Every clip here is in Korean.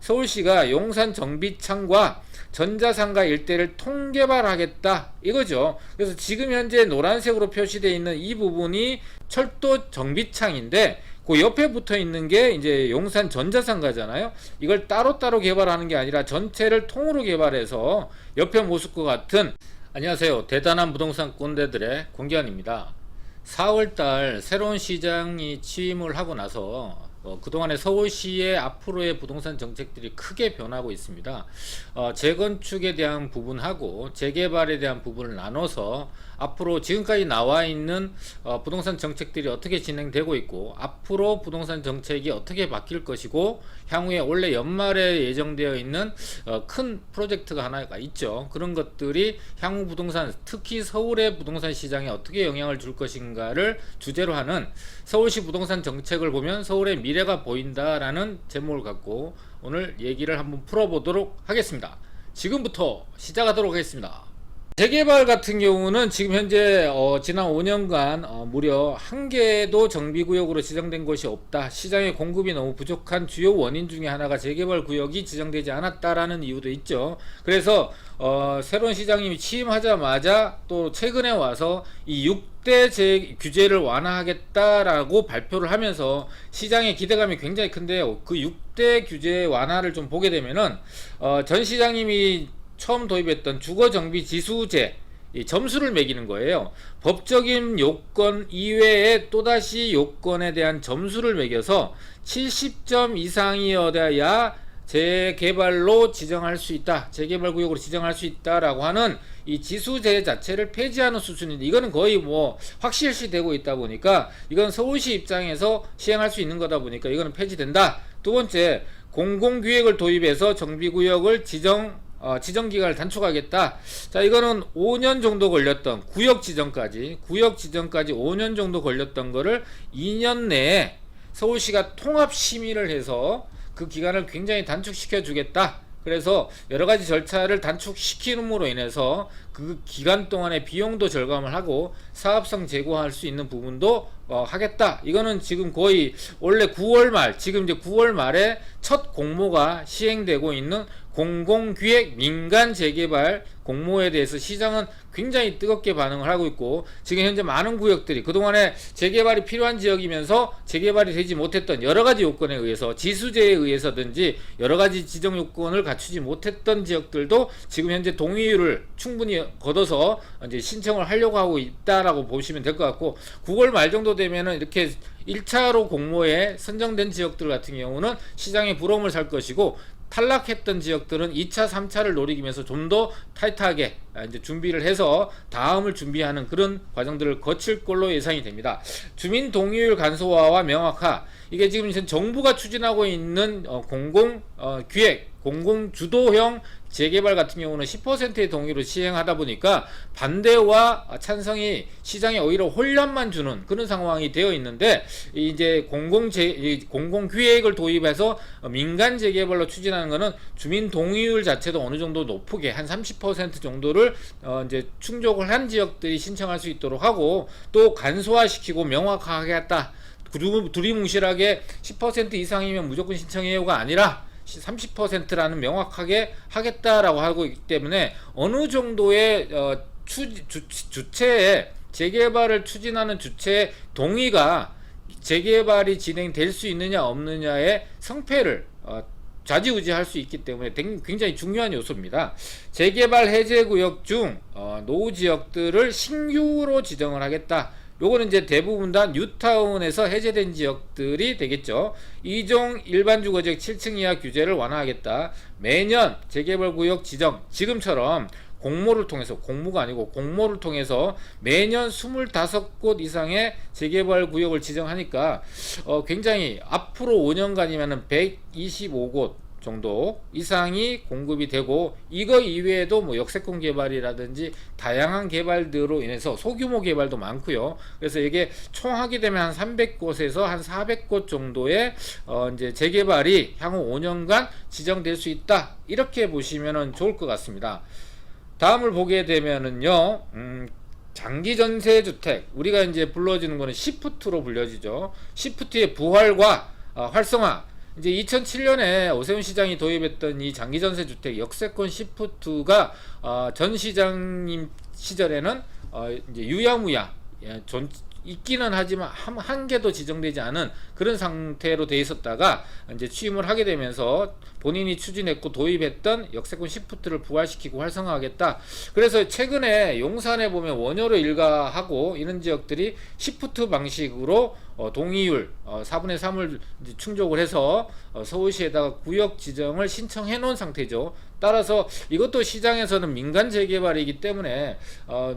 서울시가 용산 정비창과 전자상가 일대를 통개발하겠다 이거죠. 그래서 지금 현재 노란색으로 표시되어 있는 이 부분이 철도 정비창인데 그 옆에 붙어 있는 게 이제 용산 전자상가잖아요. 이걸 따로따로 개발하는 게 아니라 전체를 통으로 개발해서 옆에 모습과 같은. 안녕하세요. 대단한 부동산 꼰대들의 공기환입니다. 4월달 새로운 시장이 취임을 하고 나서 그동안의 서울시의 앞으로의 부동산 정책들이 크게 변하고 있습니다. 재건축에 대한 부분하고 재개발에 대한 부분을 나눠서 앞으로 지금까지 나와 있는 부동산 정책들이 어떻게 진행되고 있고 앞으로 부동산 정책이 어떻게 바뀔 것이고 향후에 올해 연말에 예정되어 있는 큰 프로젝트가 하나가 있죠. 그런 것들이 향후 부동산, 특히 서울의 부동산 시장에 어떻게 영향을 줄 것인가를 주제로 하는 서울시 부동산 정책을 보면 서울의 미래가 보인다라는 제목을 갖고 오늘 얘기를 한번 풀어보도록 하겠습니다. 지금부터 시작하도록 하겠습니다. 재개발 같은 경우는 지금 현재 지난 5년간 무려 한 개도 정비구역으로 지정된 곳이 없다. 시장의 공급이 너무 부족한 주요 원인 중에 하나가 재개발 구역이 지정되지 않았다라는 이유도 있죠. 그래서 새로운 시장이 취임하자마자 또 최근에 와서 이 6대 규제를 완화하겠다라고 발표를 하면서 시장의 기대감이 굉장히 큰데요. 그 6대 규제 완화를 좀 보게 되면은 전 시장님이 처음 도입했던 주거정비 지수제, 이 점수를 매기는 거예요. 법적인 요건 이외에 또다시 요건에 대한 점수를 매겨서 70점 이상이어야 재개발로 지정할 수 있다, 재개발 구역으로 지정할 수 있다라고 하는 이 지수제 자체를 폐지하는 수준인데, 이거는 거의 뭐 확실시 되고 있다 보니까 이건 서울시 입장에서 시행할 수 있는 거다 보니까 이거는 폐지된다. 두 번째, 공공기획을 도입해서 정비구역을 지정기간을 단축하겠다. 자, 이거는 5년 정도 걸렸던 구역 지정까지 5년 정도 걸렸던 거를 2년 내에 서울시가 통합 심의를 해서 그 기간을 굉장히 단축시켜 주겠다. 그래서 여러가지 절차를 단축시키는으로 인해서 그 기간 동안의 비용도 절감을 하고 사업성 제고할 수 있는 부분도 하겠다. 이거는 지금 거의 원래 9월 말, 지금 이제 9월 말에 첫 공모가 시행되고 있는 공공기획 민간 재개발 공모에 대해서 시장은 굉장히 뜨겁게 반응을 하고 있고, 지금 현재 많은 구역들이 그동안에 재개발이 필요한 지역이면서 재개발이 되지 못했던 여러가지 요건에 의해서 지수제에 의해서든지 여러가지 지정 요건을 갖추지 못했던 지역들도 지금 현재 동의율을 충분히 거둬서 이제 신청을 하려고 하고 있다라고 보시면 될 것 같고, 9월 말 정도 되면은 이렇게 1차로 공모에 선정된 지역들 같은 경우는 시장의 부러움을 살 것이고, 탈락했던 지역들은 2차, 3차를 노리면서 좀 더 타이트하게 이제 준비를 해서 다음을 준비하는 그런 과정들을 거칠 걸로 예상이 됩니다. 주민 동의율 간소화와 명확화, 이게 지금 정부가 추진하고 있는 공공기획, 공공주도형 재개발 같은 경우는 10%의 동의로 시행하다 보니까 반대와 찬성이 시장에 오히려 혼란만 주는 그런 상황이 되어 있는데, 이제 공공기획을 도입해서 민간 재개발로 추진하는 것은 주민 동의율 자체도 어느 정도 높게 한 30% 정도를 이제 충족을 한 지역들이 신청할 수 있도록 하고, 또 간소화시키고 명확하게 했다. 두리뭉실하게 10% 이상이면 무조건 신청해요가 아니라 30%라는 명확하게 하겠다라고 하고 있기 때문에 어느 정도의 주체의 재개발을 추진하는 주체의 동의가 재개발이 진행될 수 있느냐 없느냐의 성패를 좌지우지할 수 있기 때문에 굉장히 중요한 요소입니다. 재개발 해제구역 중 노후지역들을 신규로 지정을 하겠다. 요거는 이제 대부분 다 뉴타운에서 해제된 지역들이 되겠죠. 2종 일반주거지역 7층 이하 규제를 완화하겠다. 매년 재개발구역 지정, 지금처럼 공모를 통해서, 공모가 아니고 공모를 통해서 매년 25곳 이상의 재개발구역을 지정하니까 굉장히 앞으로 5년간이면 125곳 정도 이상이 공급이 되고, 이거 이외에도 뭐 역세권 개발이라든지 다양한 개발들로 인해서 소규모 개발도 많고요. 그래서 이게 총 하게 되면 한 300곳에서 한 400곳 정도의 이제 재개발이 향후 5년간 지정될 수 있다. 이렇게 보시면 좋을 것 같습니다. 다음을 보게 되면은요, 장기 전세 주택, 우리가 이제 불러지는 거는 시프트로 불려지죠. 시프트의 부활과 활성화. 이제 2007년에 오세훈 시장이 도입했던 이 장기전세 주택 역세권 시프트가 전 시장님 시절에는 이제 유야무야 있기는 하지만 한 개도 지정되지 않은 그런 상태로 돼 있었다가 이제 취임을 하게 되면서 본인이 추진했고 도입했던 역세권 시프트를 부활시키고 활성화하겠다. 그래서 최근에 용산에 보면 원효로 일가하고 이런 지역들이 시프트 방식으로 동의율 4분의 3을 충족을 해서 서울시에다가 구역 지정을 신청해 놓은 상태죠. 따라서 이것도 시장에서는 민간 재개발이기 때문에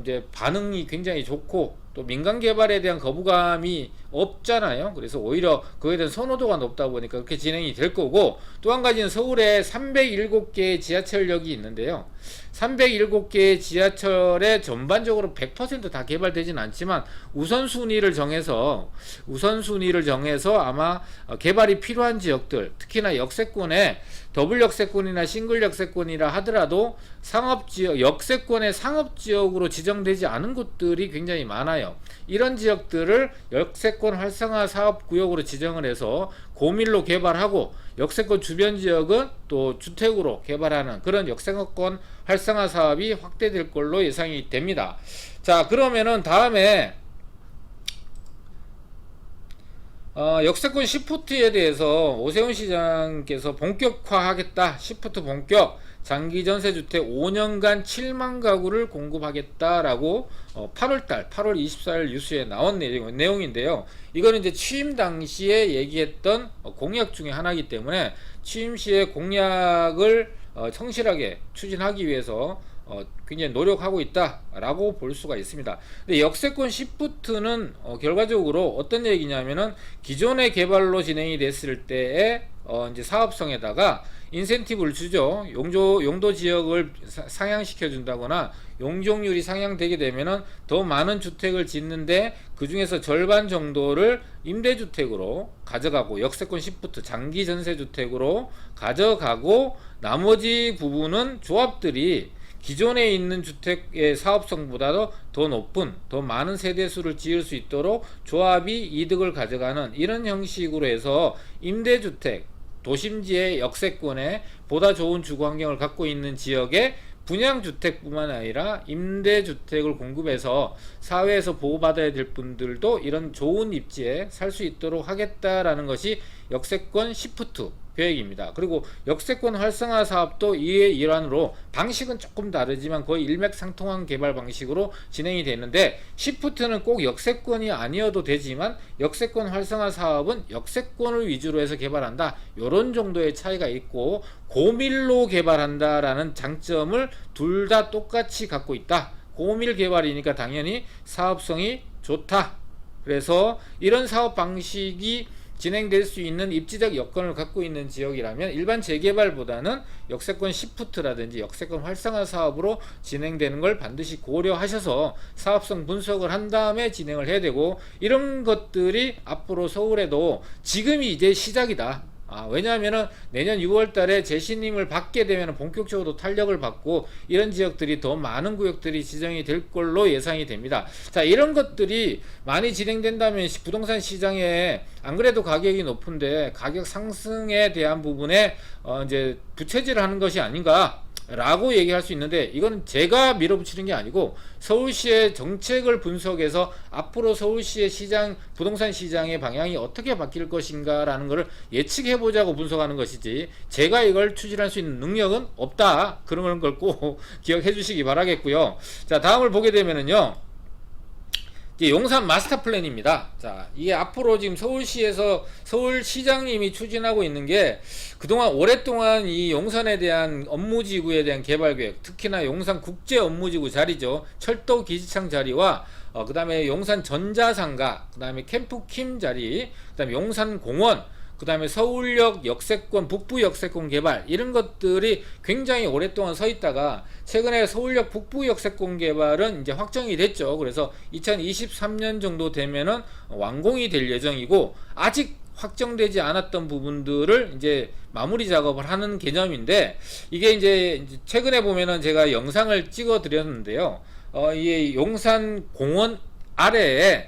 이제 반응이 굉장히 좋고 또 민간 개발에 대한 거부감이 없잖아요. 그래서 오히려 그에 대한 선호도가 높다 보니까 그렇게 진행이 될 거고, 또 한 가지는 서울에 307개의 지하철역이 있는데요. 307개의 지하철에 전반적으로 100% 다 개발되진 않지만 우선순위를 정해서 아마 개발이 필요한 지역들, 특히나 역세권에 더블 역세권이나 싱글 역세권이라 하더라도 상업지역, 역세권의 상업지역으로 지정되지 않은 곳들이 굉장히 많아요. 이런 지역들을 역세권 활성화 사업구역으로 지정을 해서 고밀로 개발하고, 역세권 주변 지역은 또 주택으로 개발하는 그런 역세권 활성화 사업이 확대될 걸로 예상이 됩니다. 자, 그러면은 다음에 역세권 시프트에 대해서 오세훈 시장께서 본격화하겠다, 시프트 본격, 장기전세주택 5년간 7만 가구를 공급하겠다라고 8월 24일 뉴스에 나온 내용인데요. 이거는 이제 취임 당시에 얘기했던 공약 중에 하나이기 때문에 취임 시에 공약을 성실하게 추진하기 위해서 굉장히 노력하고 있다라고 볼 수가 있습니다. 근데 역세권 시프트는 결과적으로 어떤 얘기냐면은 기존의 개발로 진행이 됐을 때에 이제 사업성에다가 인센티브를 주죠. 용도 지역을 상향시켜 준다거나 용적률이 상향되게 되면은 더 많은 주택을 짓는데 그 중에서 절반 정도를 임대주택으로 가져가고, 역세권 시프트 장기 전세 주택으로 가져가고, 나머지 부분은 조합들이 기존에 있는 주택의 사업성보다도 더 높은, 더 많은 세대수를 지을 수 있도록 조합이 이득을 가져가는 이런 형식으로 해서 임대주택, 도심지의 역세권에 보다 좋은 주거 환경을 갖고 있는 지역에 분양주택뿐만 아니라 임대주택을 공급해서 사회에서 보호받아야 될 분들도 이런 좋은 입지에 살 수 있도록 하겠다라는 것이 역세권 시프트 계획입니다. 그리고 역세권 활성화 사업도 이의 일환으로 방식은 조금 다르지만 거의 일맥상통한 개발 방식으로 진행이 되는데, 시프트는 꼭 역세권이 아니어도 되지만 역세권 활성화 사업은 역세권을 위주로 해서 개발한다, 요런 정도의 차이가 있고, 고밀로 개발한다라는 장점을 둘 다 똑같이 갖고 있다. 고밀 개발이니까 당연히 사업성이 좋다. 그래서 이런 사업 방식이 진행될 수 있는 입지적 여건을 갖고 있는 지역이라면 일반 재개발보다는 역세권 시프트라든지 역세권 활성화 사업으로 진행되는 걸 반드시 고려하셔서 사업성 분석을 한 다음에 진행을 해야 되고, 이런 것들이 앞으로 서울에도 지금이 이제 시작이다. 왜냐하면은 내년 6월 달에 재신임을 받게 되면 본격적으로 탄력을 받고 이런 지역들이 더 많은 구역들이 지정이 될 걸로 예상이 됩니다. 자, 이런 것들이 많이 진행된다면 부동산 시장에 안 그래도 가격이 높은데 가격 상승에 대한 부분에 이제 부채질을 하는 것이 아닌가 라고 얘기할 수 있는데, 이건 제가 밀어붙이는 게 아니고 서울시의 정책을 분석해서 앞으로 서울시의 시장, 부동산 시장의 방향이 어떻게 바뀔 것인가 라는 것을 예측해 보자고 분석하는 것이지, 제가 이걸 추진할 수 있는 능력은 없다, 그런 걸 꼭 기억해 주시기 바라겠고요. 자, 다음을 보게 되면은요, 용산 마스터 플랜입니다. 자, 이게 앞으로 지금 서울시에서 서울시장님이 추진하고 있는 게, 그동안 오랫동안 이 용산에 대한 업무지구에 대한 개발 계획, 특히나 용산 국제 업무지구 자리죠, 철도 기지창 자리와 그 다음에 용산 전자상가, 그 다음에 캠프킴 자리, 그 다음에 용산 공원, 그 다음에 서울역 역세권, 북부 역세권 개발, 이런 것들이 굉장히 오랫동안 서 있다가 최근에 서울역 북부 역세권 개발은 이제 확정이 됐죠. 그래서 2023년 정도 되면은 완공이 될 예정이고, 아직 확정되지 않았던 부분들을 이제 마무리 작업을 하는 개념인데, 이게 이제 최근에 보면은 제가 영상을 찍어 드렸는데요. 이 용산 공원 아래에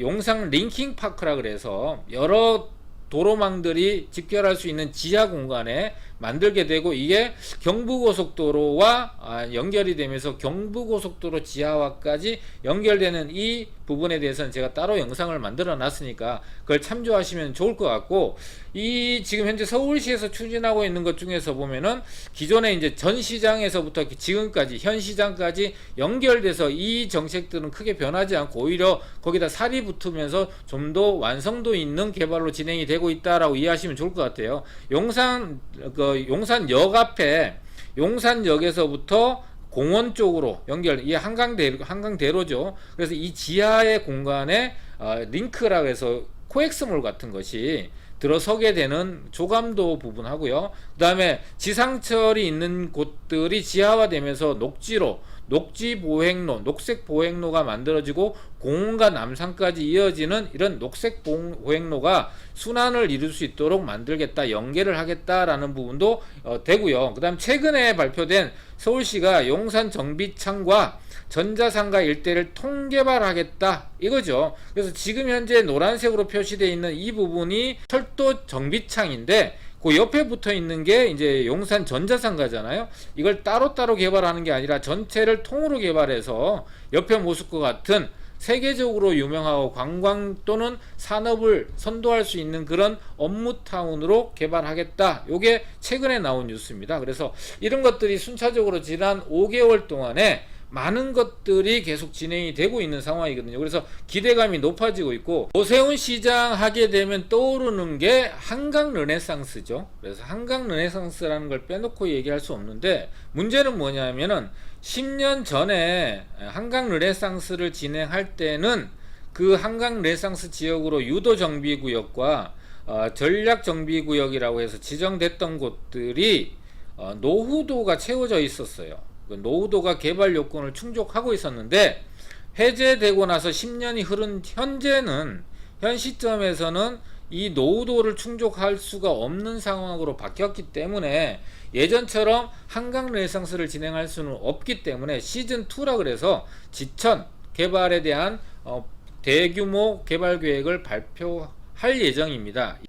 용산 링킹 파크라 그래서 여러 도로망들이 집결할 수 있는 지하 공간에 만들게 되고, 이게 경부고속도로와 연결이 되면서 경부고속도로 지하화까지 연결되는 이 부분에 대해서는 제가 따로 영상을 만들어 놨으니까 그걸 참조하시면 좋을 것 같고, 이 지금 현재 서울시에서 추진하고 있는 것 중에서 보면은 기존에 이제 전 시장에서부터 지금까지 현 시장까지 연결돼서 이 정책들은 크게 변하지 않고 오히려 거기다 살이 붙으면서 좀 더 완성도 있는 개발로 진행이 되고 있다라고 이해하시면 좋을 것 같아요. 용산역 앞에 용산역에서부터 공원 쪽으로 연결, 이 한강대로죠. 그래서 이 지하의 공간에 링크라고 해서 코엑스몰 같은 것이 들어서게 되는 조감도 부분하고요. 그 다음에 지상철이 있는 곳들이 지하화되면서 녹지보행로, 녹색보행로가 만들어지고 공원과 남산까지 이어지는 이런 녹색보행로가 순환을 이룰 수 있도록 만들겠다, 연계를 하겠다라는 부분도 되고요. 그 다음 최근에 발표된 서울시가 용산 정비창과 전자상가 일대를 통개발하겠다 이거죠. 그래서 지금 현재 노란색으로 표시되어 있는 이 부분이 철도 정비창인데, 그 옆에 붙어 있는 게 이제 용산 전자상가잖아요. 이걸 따로따로 개발하는 게 아니라 전체를 통으로 개발해서 옆에 모습과 같은 세계적으로 유명하고 관광 또는 산업을 선도할 수 있는 그런 업무타운으로 개발하겠다. 요게 최근에 나온 뉴스입니다. 그래서 이런 것들이 순차적으로 지난 5개월 동안에 많은 것들이 계속 진행이 되고 있는 상황이거든요. 그래서 기대감이 높아지고 있고, 오세훈 시장 하게 되면 떠오르는 게 한강 르네상스죠. 그래서 한강 르네상스라는 걸 빼놓고 얘기할 수 없는데, 문제는 뭐냐면은 10년 전에 한강 르네상스를 진행할 때는 그 한강 르네상스 지역으로 유도 정비구역과 전략 정비구역이라고 해서 지정됐던 곳들이 노후도가 채워져 있었어요. 노후도가 개발 요건을 충족하고 있었는데, 해제되고 나서 10년이 흐른 현 시점에서는 이 노후도를 충족할 수가 없는 상황으로 바뀌었기 때문에 예전처럼 한강 르네상스를 진행할 수는 없기 때문에 시즌2라 그래서 지천 개발에 대한 대규모 개발 계획을 발표할 예정입니다.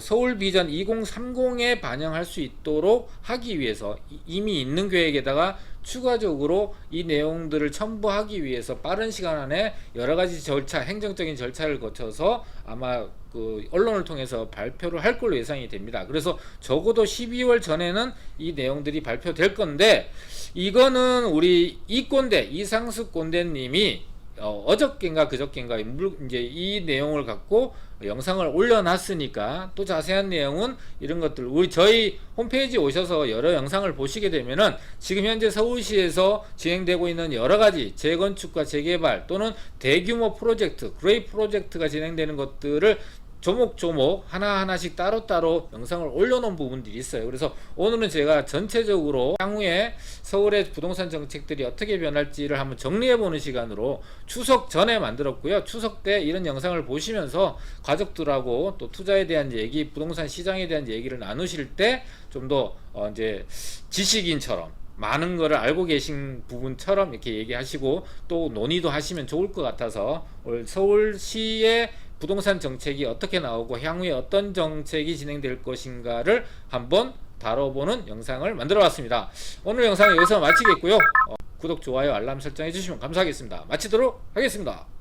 서울 비전 2030에 반영할 수 있도록 하기 위해서 이미 있는 계획에다가 추가적으로 이 내용들을 첨부하기 위해서 빠른 시간 안에 여러가지 행정적인 절차를 거쳐서 아마 그 언론을 통해서 발표를 할 걸로 예상이 됩니다. 그래서 적어도 12월 전에는 이 내용들이 발표될 건데, 이거는 우리 이상숙 꼰대님이 어저께인가 그저께인가 이제 이 내용을 갖고 영상을 올려놨으니까, 또 자세한 내용은 이런 것들 저희 홈페이지 오셔서 여러 영상을 보시게 되면은 지금 현재 서울시에서 진행되고 있는 여러가지 재건축과 재개발 또는 대규모 프로젝트, 그레이 프로젝트가 진행되는 것들을 조목조목 하나하나씩 따로따로 영상을 올려놓은 부분들이 있어요. 그래서 오늘은 제가 전체적으로 향후에 서울의 부동산 정책들이 어떻게 변할지를 한번 정리해보는 시간으로 추석 전에 만들었고요. 추석 때 이런 영상을 보시면서 가족들하고 또 투자에 대한 얘기, 부동산 시장에 대한 얘기를 나누실 때 좀 더 이제 지식인처럼 많은 거를 알고 계신 부분처럼 이렇게 얘기하시고 또 논의도 하시면 좋을 것 같아서 오늘 서울시의 부동산 정책이 어떻게 나오고 향후에 어떤 정책이 진행될 것인가를 한번 다뤄보는 영상을 만들어 봤습니다. 오늘 영상은 여기서 마치겠고요. 구독, 좋아요, 알람 설정해 주시면 감사하겠습니다. 마치도록 하겠습니다.